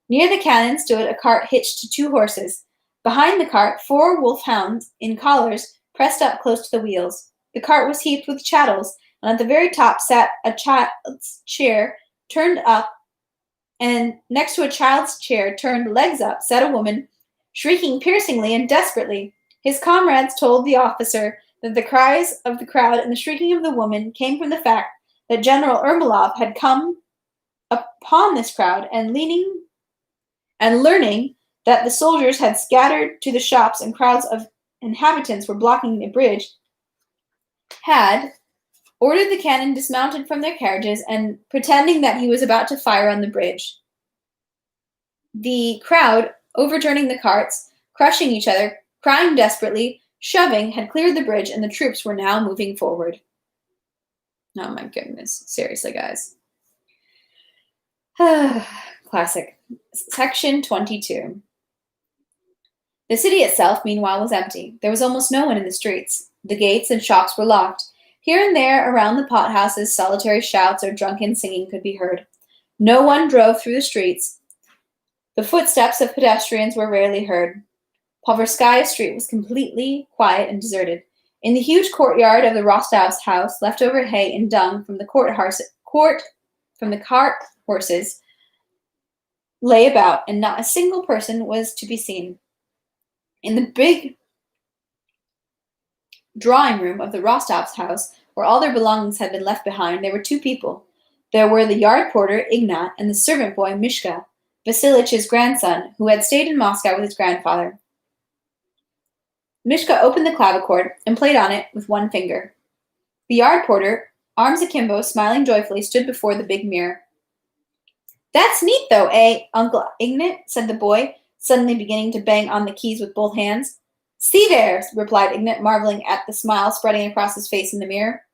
Near the cannon stood a cart hitched to 2 horses. Behind the cart, 4 wolfhounds in collars pressed up close to the wheels. The cart was heaped with chattels, and at the very top sat a child's chair turned up, and next to a child's chair turned legs up sat a woman, shrieking piercingly and desperately. His comrades told the officer that the cries of the crowd and the shrieking of the woman came from the fact that General Ermolov had come upon this crowd and learning that the soldiers had scattered to the shops and crowds of inhabitants were blocking the bridge, had ordered the cannon dismounted from their carriages and pretending that he was about to fire on the bridge. The crowd, overturning the carts, crushing each other, crying desperately, shoving, had cleared the bridge, and the troops were now moving forward. Oh my goodness. Seriously, guys. Classic. Section 22. The city itself, meanwhile, was empty. There was almost no one in the streets. The gates and shops were locked. Here and there, around the pothouses, solitary shouts or drunken singing could be heard. No one drove through the streets. The footsteps of pedestrians were rarely heard. Poverskaya Street was completely quiet and deserted. In the huge courtyard of the Rostovs' house, leftover hay and dung from the cart horses lay about, and not a single person was to be seen. In the big drawing room of the Rostovs' house, where all their belongings had been left behind, there were two people. There were the yard porter, Ignat, and the servant boy, Mishka, Vasilich's grandson, who had stayed in Moscow with his grandfather. Mishka opened the clavichord and played on it with one finger. The yard porter, arms akimbo, smiling joyfully, stood before the big mirror. "That's neat, though, eh, Uncle Ignat?" said the boy, suddenly beginning to bang on the keys with both hands. "See there," replied Ignat, marveling at the smile spreading across his face in the mirror.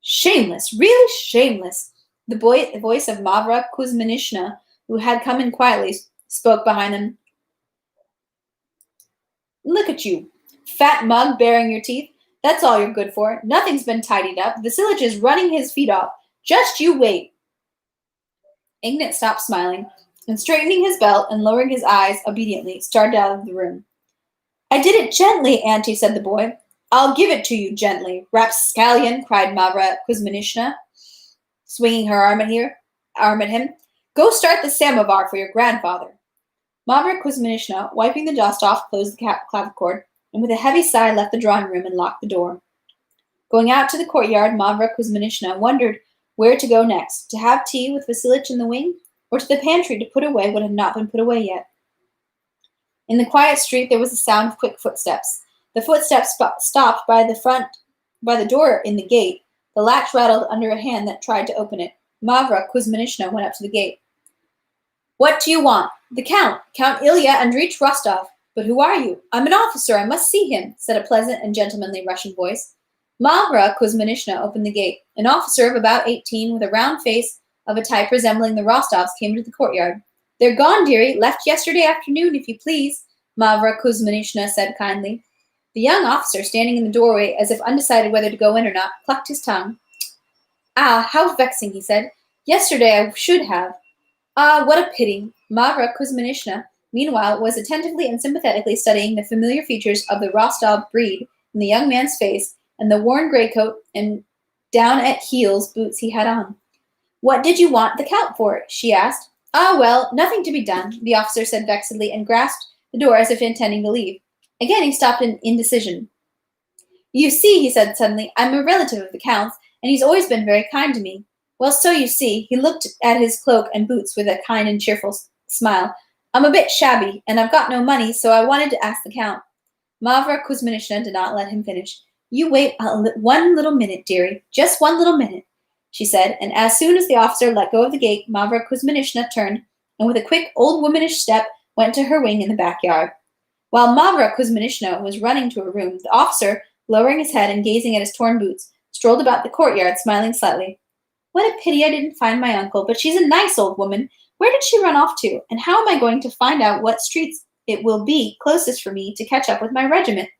"Shameless, really shameless." The voice of Mavra Kuzminishna, who had come in quietly, spoke behind them. "Look at you, fat mug baring your teeth. That's all you're good for. Nothing's been tidied up. Vasilich is running his feet off. Just you wait." Ignat stopped smiling, and straightening his belt and lowering his eyes obediently, started out of the room. "I did it gently, Auntie," said the boy. "I'll give it to you gently, rapscallion," cried Mavra Kuzminishna, swinging her arm at him. "Go start the samovar for your grandfather." Mavra Kuzminishna, wiping the dust off, closed the clavichord, and with a heavy sigh left the drawing room and locked the door. Going out to the courtyard, Mavra Kuzminishna wondered where to go next, to have tea with Vasilich in the wing, or to the pantry to put away what had not been put away yet. In the quiet street there was the sound of quick footsteps. The footsteps stopped by the door in the gate. The latch rattled under a hand that tried to open it. Mavra Kuzminishna went up to the gate. "What do you want?" "The Count, Count Ilya Andreich Rostov." "But who are you?" "I'm an officer. I must see him," said a pleasant and gentlemanly Russian voice. Mavra Kuzminishna opened the gate. An officer of about 18, with a round face of a type resembling the Rostovs, came into the courtyard. "They're gone, dearie. Left yesterday afternoon, if you please," Mavra Kuzminishna said kindly. The young officer, standing in the doorway as if undecided whether to go in or not, clucked his tongue. "Ah, how vexing," he said. "Yesterday I should have. Ah, what a pity." Mavra Kuzminishna, meanwhile, was attentively and sympathetically studying the familiar features of the Rostov breed in the young man's face and the worn greatcoat and down-at-heels boots he had on. "What did you want the Count for?" she asked. "Ah, well, nothing to be done," the officer said vexedly, and grasped the door as if intending to leave. Again he stopped in indecision. "You see," he said suddenly, "I'm a relative of the Count's, and he's always been very kind to me. Well, so you see," he looked at his cloak and boots with a kind and cheerful smile, "I'm a bit shabby, and I've got no money, so I wanted to ask the Count." Mavra Kuzminishna did not let him finish. "You wait one little minute, dearie, just one little minute," she said, and as soon as the officer let go of the gate, Mavra Kuzminishna turned, and with a quick, old womanish step, went to her wing in the backyard. While Mavra Kuzminishna was running to her room, the officer, lowering his head and gazing at his torn boots, strolled about the courtyard, smiling slightly. "What a pity I didn't find my uncle, but she's a nice old woman. Where did she run off to? And how am I going to find out what streets it will be closest for me to catch up with my regiment,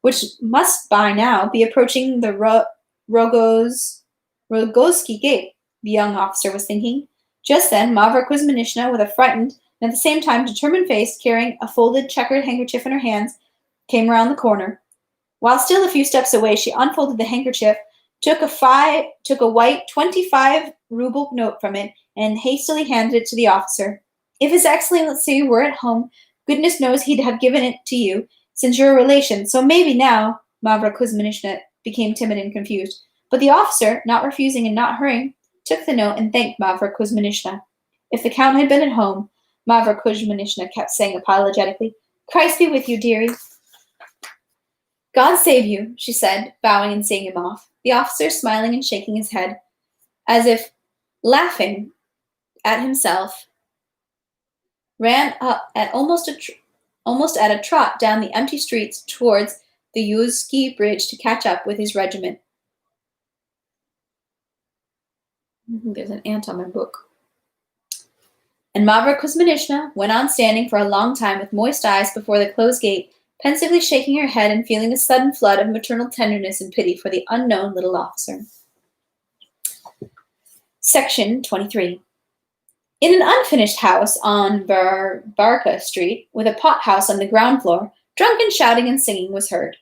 which must by now be approaching the Rogozsky Gate," the young officer was thinking. Just then, Mavra Kuzminishna, with a frightened and at the same time determined face, carrying a folded checkered handkerchief in her hands, came around the corner. While still a few steps away, she unfolded the handkerchief, took a white 25-ruble note from it, and hastily handed it to the officer. If His Excellency were at home, goodness knows he'd have given it to you, since you're a relation, so maybe now, Mavra Kuzminishna became timid and confused. But the officer, not refusing and not hurrying, took the note and thanked Mavra Kuzminishna. If the Count had been at home, Mavra Kuzminishna kept saying apologetically, Christ be with you, dearie. God save you, she said, bowing and seeing him off. The officer, smiling and shaking his head, as if laughing at himself, ran up at almost at a trot down the empty streets towards the Yuzki Bridge to catch up with his regiment. There's an ant on my book. And Mavra Kuzminishna went on standing for a long time with moist eyes before the closed gate, pensively shaking her head and feeling a sudden flood of maternal tenderness and pity for the unknown little officer. Section 23. In an unfinished house on Barka Street, with a pothouse on the ground floor, drunken shouting and singing was heard.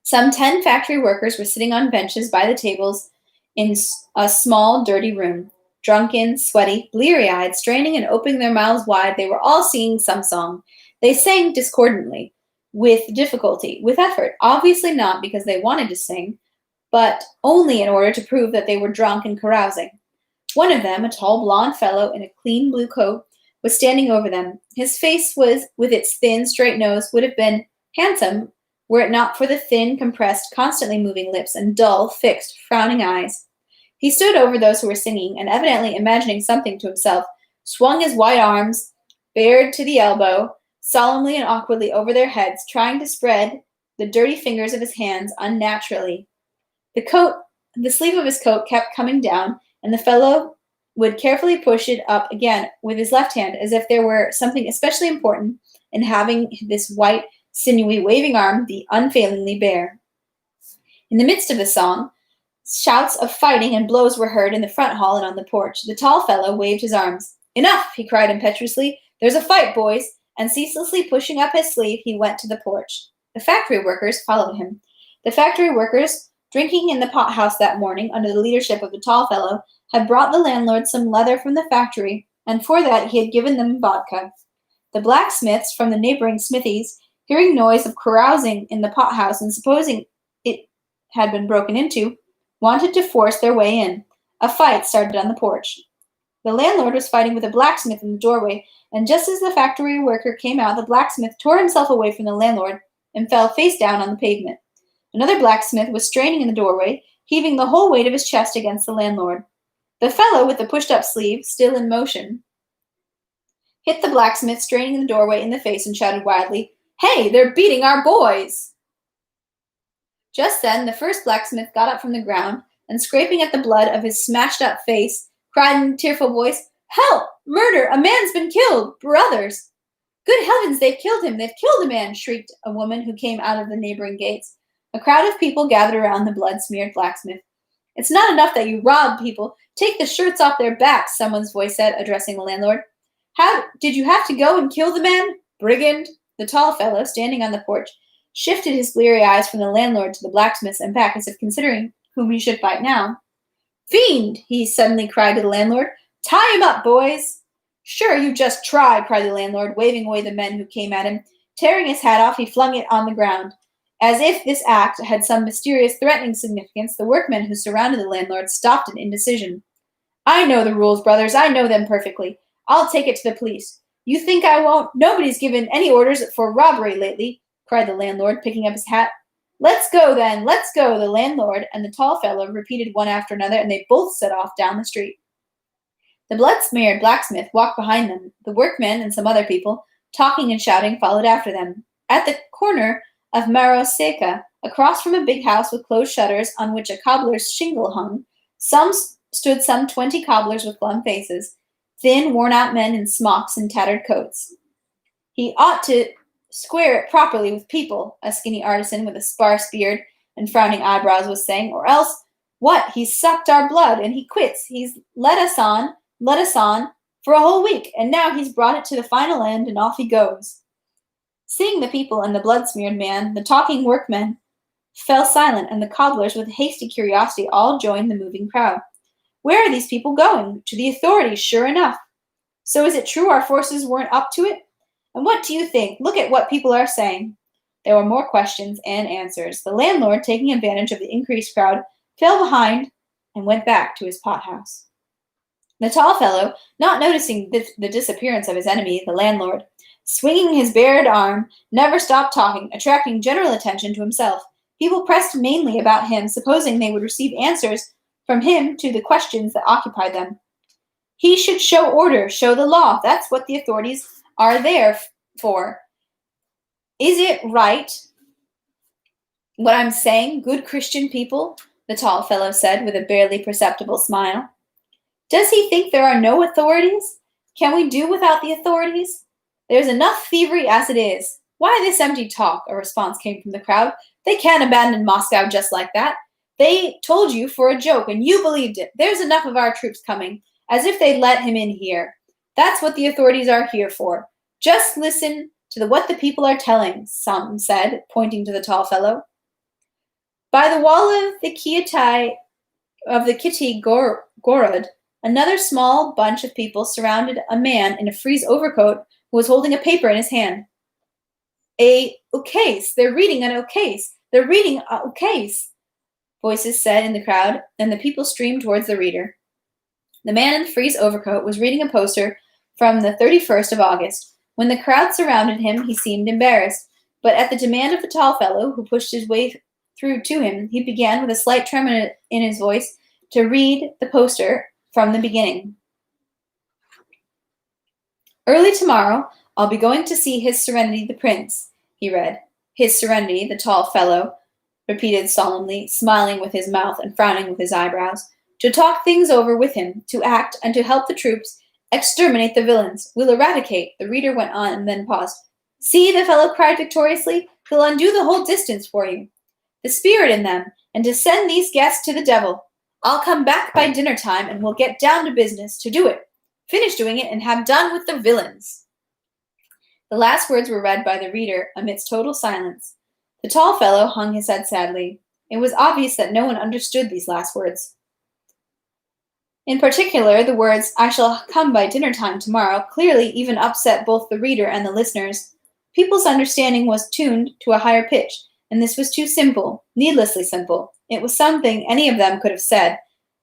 Some 10 factory workers were sitting on benches by the tables in a small, dirty room. Drunken, sweaty, bleary-eyed, straining and opening their mouths wide, they were all singing some song. They sang discordantly, with difficulty, with effort, obviously not because they wanted to sing, but only in order to prove that they were drunk and carousing. One of them, a tall blond fellow in a clean blue coat, was standing over them. His face was, with its thin, straight nose, would have been handsome were it not for the thin, compressed, constantly moving lips and dull, fixed, frowning eyes. He stood over those who were singing, and evidently imagining something to himself, swung his white arms, bared to the elbow, solemnly and awkwardly over their heads, trying to spread the dirty fingers of his hands unnaturally. The sleeve of his coat kept coming down, and the fellow would carefully push it up again with his left hand, as if there were something especially important in having this white, sinewy, waving arm be unfailingly bare. In the midst of the song, shouts of fighting and blows were heard in the front hall and on the porch. The tall fellow waved his arms. Enough, he cried impetuously. There's a fight, boys. And ceaselessly pushing up his sleeve, he went to the porch. The factory workers followed him. The factory workers, drinking in the pothouse that morning under the leadership of the tall fellow, had brought the landlord some leather from the factory, and for that he had given them vodka. The blacksmiths from the neighboring smithies, hearing noise of carousing in the pothouse and supposing it had been broken into, wanted to force their way in. A fight started on the porch. The landlord was fighting with a blacksmith in the doorway, and just as the factory worker came out, the blacksmith tore himself away from the landlord and fell face down on the pavement. Another blacksmith was straining in the doorway, heaving the whole weight of his chest against the landlord. The fellow with the pushed-up sleeve, still in motion, hit the blacksmith straining in the doorway in the face and shouted wildly, Hey, they're beating our boys! Just then, the first blacksmith got up from the ground and, scraping at the blood of his smashed-up face, cried in a tearful voice, Help! Murder! A man's been killed! Brothers! Good heavens, they've killed him! They've killed a man! Shrieked a woman who came out of the neighboring gates. A crowd of people gathered around the blood-smeared blacksmith. It's not enough that you rob people. Take the shirts off their backs, someone's voice said, addressing the landlord. How did you have to go and kill the man? Brigand! The tall fellow, standing on the porch, shifted his bleary eyes from the landlord to the blacksmith and back as if considering whom he should fight now. Fiend! He suddenly cried to the landlord. Tie him up, boys! Sure, you just try, cried the landlord, waving away the men who came at him. Tearing his hat off, he flung it on the ground. As if this act had some mysterious, threatening significance, the workmen who surrounded the landlord stopped in indecision. I know the rules, brothers. I know them perfectly. I'll take it to the police. You think I won't? Nobody's given any orders for robbery lately, cried the landlord, picking up his hat. Let's go, then. Let's go, the landlord and the tall fellow repeated one after another, and they both set off down the street. The blood-smeared blacksmith walked behind them. The workmen and some other people, talking and shouting, followed after them. At the corner of Maroseka, across from a big house with closed shutters on which a cobbler's shingle hung, stood some 20 cobblers with glum faces, thin, worn-out men in smocks and tattered coats. He ought to square it properly with people, a skinny artisan with a sparse beard and frowning eyebrows was saying, or else, what, he's sucked our blood and he quits. He's led us on for a whole week, and now he's brought it to the final end and off he goes. Seeing the people and the blood-smeared man, the talking workmen fell silent, and the cobblers, with hasty curiosity, all joined the moving crowd. Where are these people going? To the authorities, sure enough. So is it true our forces weren't up to it? And what do you think? Look at what people are saying. There were more questions and answers. The landlord, taking advantage of the increased crowd, fell behind and went back to his pothouse. The tall fellow, not noticing the disappearance of his enemy, the landlord, swinging his bared arm, never stopped talking, attracting general attention to himself. People pressed mainly about him, supposing they would receive answers from him to the questions that occupied them. He should show order, show the law. That's what the authorities are there for. Is it right what I'm saying, good Christian people? The tall fellow said with a barely perceptible smile. Does he think there are no authorities? Can we do without the authorities? There's enough thievery as it is. Why this empty talk? A response came from the crowd. They can't abandon Moscow just like that. They told you for a joke, and you believed it. There's enough of our troops coming, as if they'd let him in here. That's what the authorities are here for. Just listen to what the people are telling, some said, pointing to the tall fellow. By the wall of the Kitty Gorod, another small bunch of people surrounded a man in a frieze overcoat who was holding a paper in his hand. A ukase. They're reading an ukase. They're reading a ukase, voices said in the crowd, and the people streamed towards the reader. The man in the frieze overcoat was reading a poster from the 31st of August. When the crowd surrounded him, he seemed embarrassed, but at the demand of the tall fellow, who pushed his way through to him, he began with a slight tremor in his voice to read the poster from the beginning. Early tomorrow, I'll be going to see His Serenity the Prince, he read. His Serenity, the tall fellow repeated solemnly, smiling with his mouth and frowning with his eyebrows. To talk things over with him, to act, and to help the troops exterminate the villains. We'll eradicate, the reader went on and then paused. See, the fellow cried victoriously. He'll undo the whole distance for you. The spirit in them, and to send these guests to the devil. I'll come back by dinner time, and we'll get down to business to do it. Finish doing it and have done with the villains. The last words were read by the reader amidst total silence. The tall fellow hung his head sadly. It was obvious that no one understood these last words. In particular, the words, I shall come by dinner time tomorrow, clearly even upset both the reader and the listeners. People's understanding was tuned to a higher pitch, and this was too simple, needlessly simple. It was something any of them could have said,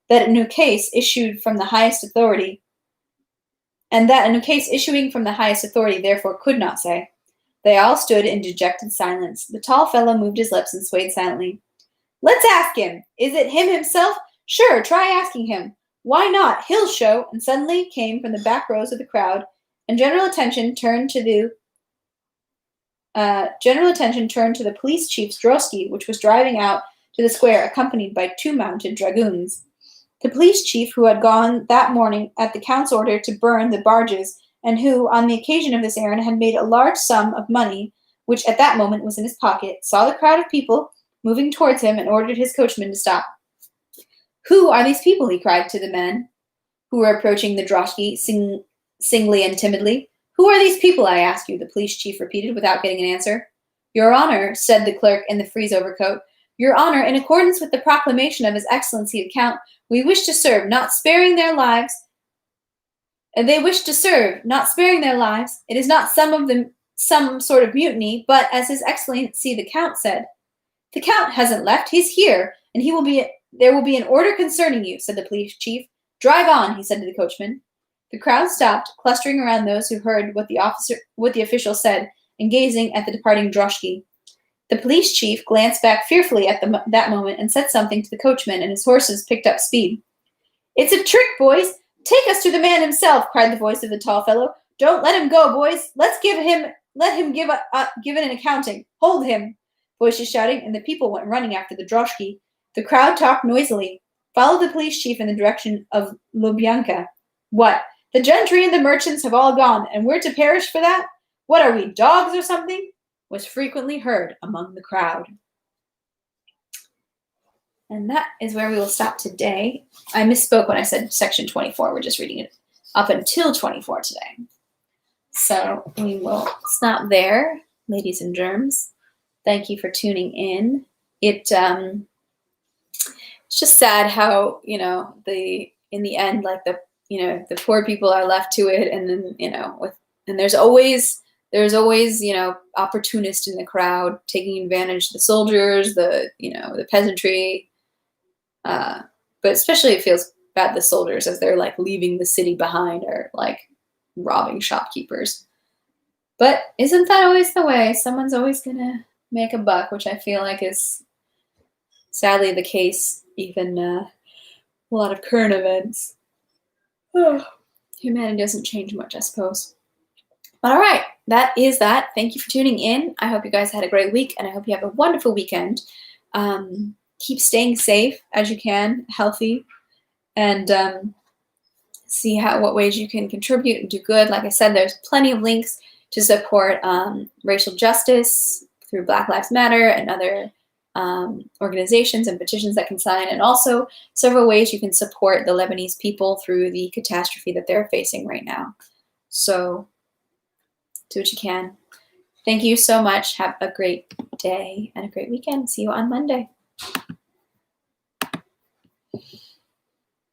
that a new case issued from the highest authority, and that a new case issuing from the highest authority therefore could not say. They all stood in dejected silence. The tall fellow moved his lips and swayed silently. Let's ask him. Is it him himself? Sure, try asking him. Why not? He'll show. And suddenly came from the back rows of the crowd, and general attention turned to the police chief's drosky, which was driving out to the square, accompanied by 2 mounted dragoons. The police chief, who had gone that morning at the count's order to burn the barges, and who, on the occasion of this errand, had made a large sum of money, which at that moment was in his pocket, saw the crowd of people moving towards him and ordered his coachman to stop. Who are these people? He cried to the men who were approaching the droshky singly and timidly. Who are these people, I ask you? The police chief repeated without getting an answer. Your Honor, said the clerk in the frieze overcoat, Your Honor, in accordance with the proclamation of His Excellency the Count, we wish to serve, not sparing their lives. They wish to serve, not sparing their lives. It is not some sort of mutiny, but as His Excellency the Count said. The Count hasn't left. He's here, and there will be an order concerning you, said the police chief. Drive on, he said to the coachman. The crowd stopped, clustering around those who heard what the official said, and gazing at the departing droshky. The police chief glanced back fearfully at that moment and said something to the coachman, and his horses picked up speed. It's a trick, boys! Take us to the man himself, cried the voice of the tall fellow. Don't let him go, boys. Let him give an accounting. Hold him. Voices shouting, and the people went running after the droshky. The crowd talked noisily. Followed the police chief in the direction of Lubyanka. What? The gentry and the merchants have all gone, and we're to perish for that? What are we, dogs or something? Was frequently heard among the crowd. And that is where we will stop today. I misspoke when I said section 24. We're just reading it up until 24 today. So we will stop there, ladies and germs. Thank you for tuning in. it's just sad how, in the end, like the poor people are left to it, and then, and there's always, opportunists in the crowd taking advantage of the soldiers, the peasantry, but especially it feels bad the soldiers as they're like leaving the city behind, or like robbing shopkeepers. But isn't that always the way? Someone's always gonna make a buck, which I feel like is sadly the case, even a lot of current events. Oh, humanity doesn't change much, I suppose. But all right, that is that. Thank you for tuning in. I hope you guys had a great week, and I hope you have a wonderful weekend. Keep staying safe as you can, healthy, and see what ways you can contribute and do good. Like I said, there's plenty of links to support racial justice through Black Lives Matter and other organizations and petitions that can sign, and also several ways you can support the Lebanese people through the catastrophe that they're facing right now. So do what you can. Thank you so much. Have a great day and a great weekend. See you on Monday.